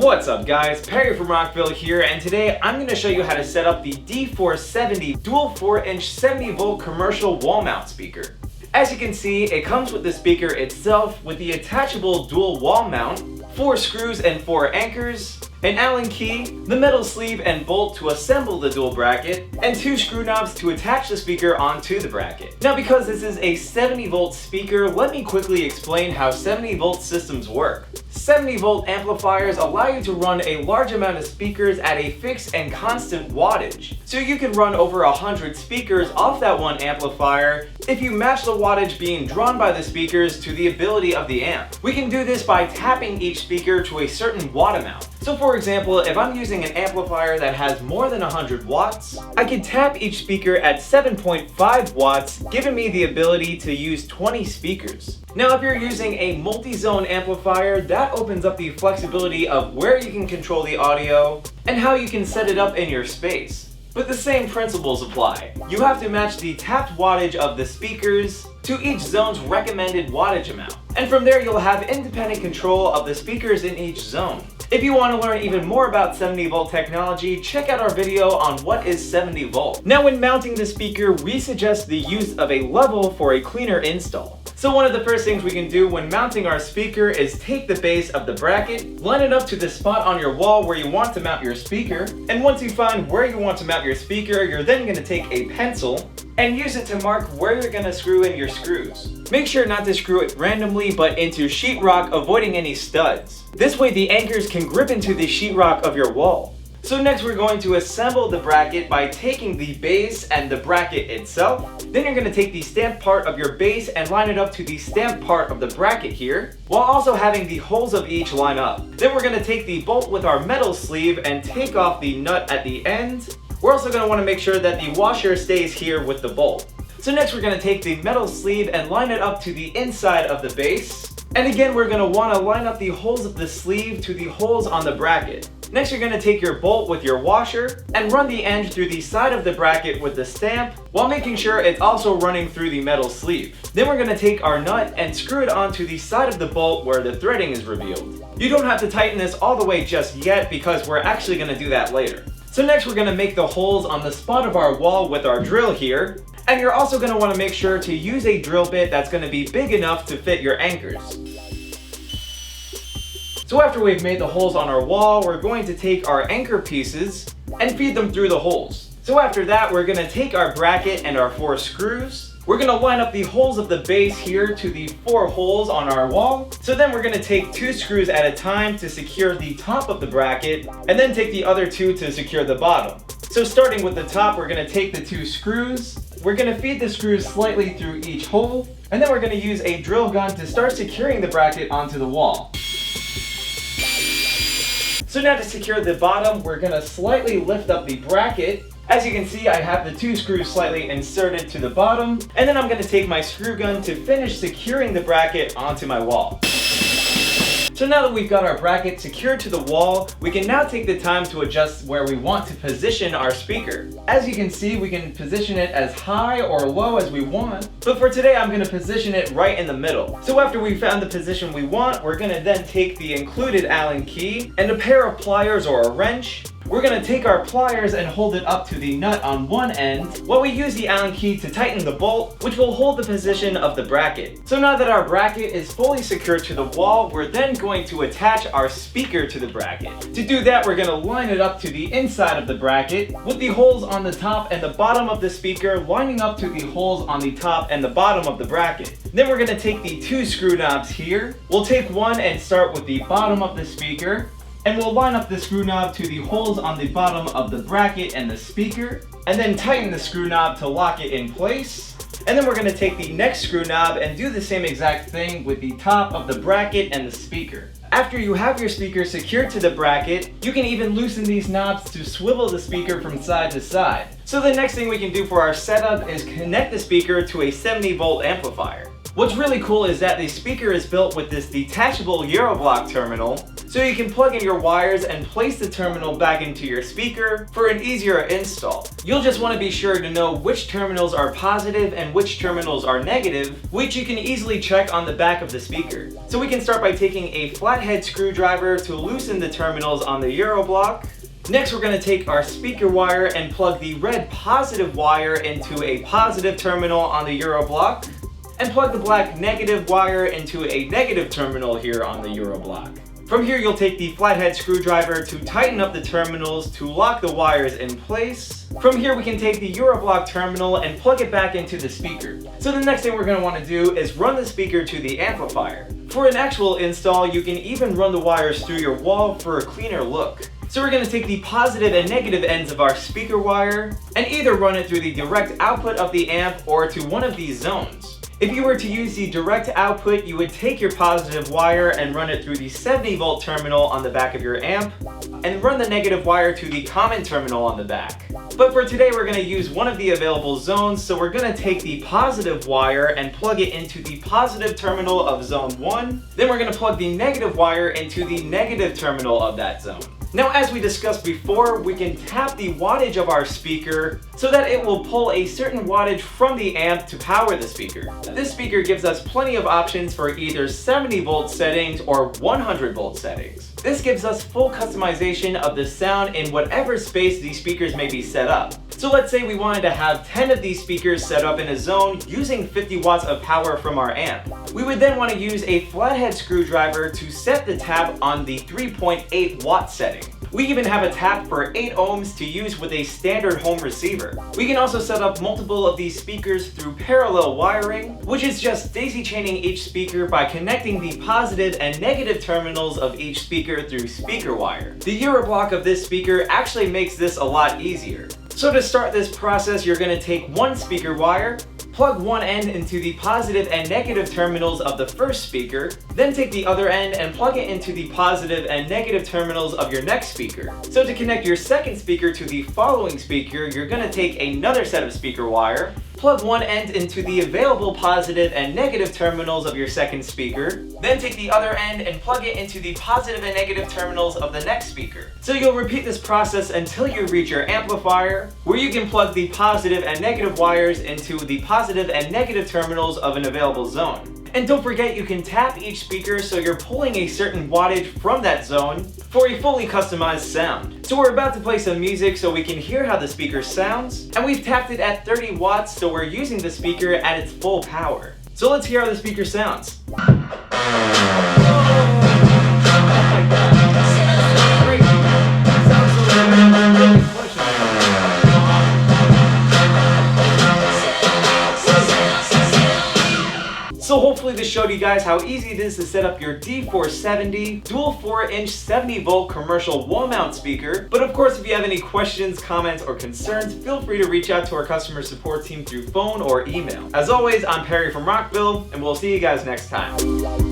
What's up guys, Perry from Rockville here, and today I'm going to show you how to set up the D4-70 dual 4-inch 70-volt commercial wall mount speaker. As you can see, it comes with the speaker itself with the attachable dual wall mount, 4 screws and 4 anchors, an Allen key, the metal sleeve and bolt to assemble the dual bracket, and 2 screw knobs to attach the speaker onto the bracket. Now because this is a 70-volt speaker, let me quickly explain how 70-volt systems work. 70-volt amplifiers allow you to run a large amount of speakers at a fixed and constant wattage. So you can run over 100 speakers off that one amplifier if you match the wattage being drawn by the speakers to the ability of the amp. We can do this by tapping each speaker to a certain watt amount. So for example, if I'm using an amplifier that has more than 100 watts, I can tap each speaker at 7.5 watts, giving me the ability to use 20 speakers. Now if you're using a multi-zone amplifier, that opens up the flexibility of where you can control the audio and how you can set it up in your space. But the same principles apply. You have to match the tapped wattage of the speakers to each zone's recommended wattage amount. And from there you'll have independent control of the speakers in each zone. If you want to learn even more about 70-volt technology, check out our video on what is 70-volt. Now when mounting the speaker, we suggest the use of a level for a cleaner install. So one of the first things we can do when mounting our speaker is take the base of the bracket, line it up to the spot on your wall where you want to mount your speaker, and once you find where you want to mount your speaker, you're then going to take a pencil and use it to mark where you're going to screw in your screws. Make sure not to screw it randomly but into sheetrock, avoiding any studs. This way the anchors can grip into the sheetrock of your wall. So next we're going to assemble the bracket by taking the base and the bracket itself. Then you're going to take the stamped part of your base and line it up to the stamped part of the bracket here, while also having the holes of each line up. Then we're going to take the bolt with our metal sleeve and take off the nut at the end. We're also going to want to make sure that the washer stays here with the bolt. So next we're going to take the metal sleeve and line it up to the inside of the base. And again we're going to want to line up the holes of the sleeve to the holes on the bracket. Next you're going to take your bolt with your washer and run the end through the side of the bracket with the stamp while making sure it's also running through the metal sleeve. Then we're going to take our nut and screw it onto the side of the bolt where the threading is revealed. You don't have to tighten this all the way just yet because we're actually going to do that later. So next we're going to make the holes on the spot of our wall with our drill here. And you're also going to want to make sure to use a drill bit that's going to be big enough to fit your anchors. So after we've made the holes on our wall, we're going to take our anchor pieces and feed them through the holes. So after that, we're going to take our bracket and our 4 screws. We're going to line up the holes of the base here to the 4 holes on our wall. So then we're going to take 2 screws at a time to secure the top of the bracket, and then take the other 2 to secure the bottom. So starting with the top, we're going to take the 2 screws. We're going to feed the screws slightly through each hole, and then we're going to use a drill gun to start securing the bracket onto the wall. So now to secure the bottom, we're going to slightly lift up the bracket. As you can see, I have the 2 screws slightly inserted to the bottom, and then I'm going to take my screw gun to finish securing the bracket onto my wall. So now that we've got our bracket secured to the wall, we can now take the time to adjust where we want to position our speaker. As you can see, we can position it as high or low as we want, but for today I'm going to position it right in the middle. So after we found the position we want, we're going to then take the included Allen key and a pair of pliers or a wrench. We're going to take our pliers and hold it up to the nut on one end, while we use the Allen key to tighten the bolt, which will hold the position of the bracket. So now that our bracket is fully secured to the wall, we're then going to attach our speaker to the bracket. To do that, we're going to line it up to the inside of the bracket, with the holes on the top and the bottom of the speaker lining up to the holes on the top and the bottom of the bracket. Then we're going to take the 2 screw knobs here. We'll take one and start with the bottom of the speaker, and we'll line up the screw knob to the holes on the bottom of the bracket and the speaker, and then tighten the screw knob to lock it in place. And then we're going to take the next screw knob and do the same exact thing with the top of the bracket and the speaker. After you have your speaker secured to the bracket, you can even loosen these knobs to swivel the speaker from side to side. So the next thing we can do for our setup is connect the speaker to a 70-volt amplifier. What's really cool is that the speaker is built with this detachable Euroblock terminal, so you can plug in your wires and place the terminal back into your speaker for an easier install. You'll just want to be sure to know which terminals are positive and which terminals are negative, which you can easily check on the back of the speaker. So we can start by taking a flathead screwdriver to loosen the terminals on the Euroblock. Next, we're going to take our speaker wire and plug the red positive wire into a positive terminal on the Euroblock, and plug the black negative wire into a negative terminal here on the Euroblock. From here, you'll take the flathead screwdriver to tighten up the terminals to lock the wires in place. From here, we can take the Euroblock terminal and plug it back into the speaker. So the next thing we're going to want to do is run the speaker to the amplifier. For an actual install, you can even run the wires through your wall for a cleaner look. So we're going to take the positive and negative ends of our speaker wire and either run it through the direct output of the amp or to one of these zones. If you were to use the direct output, you would take your positive wire and run it through the 70 volt terminal on the back of your amp, and run the negative wire to the common terminal on the back. But for today, we're going to use one of the available zones, so we're going to take the positive wire and plug it into the positive terminal of zone 1. Then we're going to plug the negative wire into the negative terminal of that zone. Now, as we discussed before, we can tap the wattage of our speaker so that it will pull a certain wattage from the amp to power the speaker. This speaker gives us plenty of options for either 70 volt settings or 100 volt settings. This gives us full customization of the sound in whatever space these speakers may be set up. So let's say we wanted to have 10 of these speakers set up in a zone using 50 watts of power from our amp. We would then want to use a flathead screwdriver to set the tap on the 3.8 watt setting. We even have a tap for 8 ohms to use with a standard home receiver. We can also set up multiple of these speakers through parallel wiring, which is just daisy chaining each speaker by connecting the positive and negative terminals of each speaker through speaker wire. The Euroblock of this speaker actually makes this a lot easier. So to start this process, you're going to take one speaker wire, plug one end into the positive and negative terminals of the first speaker, then take the other end and plug it into the positive and negative terminals of your next speaker. So to connect your second speaker to the following speaker, you're going to take another set of speaker wire, plug one end into the available positive and negative terminals of your second speaker, then take the other end and plug it into the positive and negative terminals of the next speaker. So you'll repeat this process until you reach your amplifier, where you can plug the positive and negative wires into the positive and negative terminals of an available zone. And don't forget, you can tap each speaker so you're pulling a certain wattage from that zone for a fully customized sound. So we're about to play some music so we can hear how the speaker sounds, and we've tapped it at 30 watts, so we're using the speaker at its full power. So let's hear how the speaker sounds. So hopefully this showed you guys how easy it is to set up your D4-70 dual 4-inch 70 volt commercial wall mount speaker. But of course, if you have any questions, comments, or concerns, feel free to reach out to our customer support team through phone or email. As always, I'm Perry from Rockville, and we'll see you guys next time.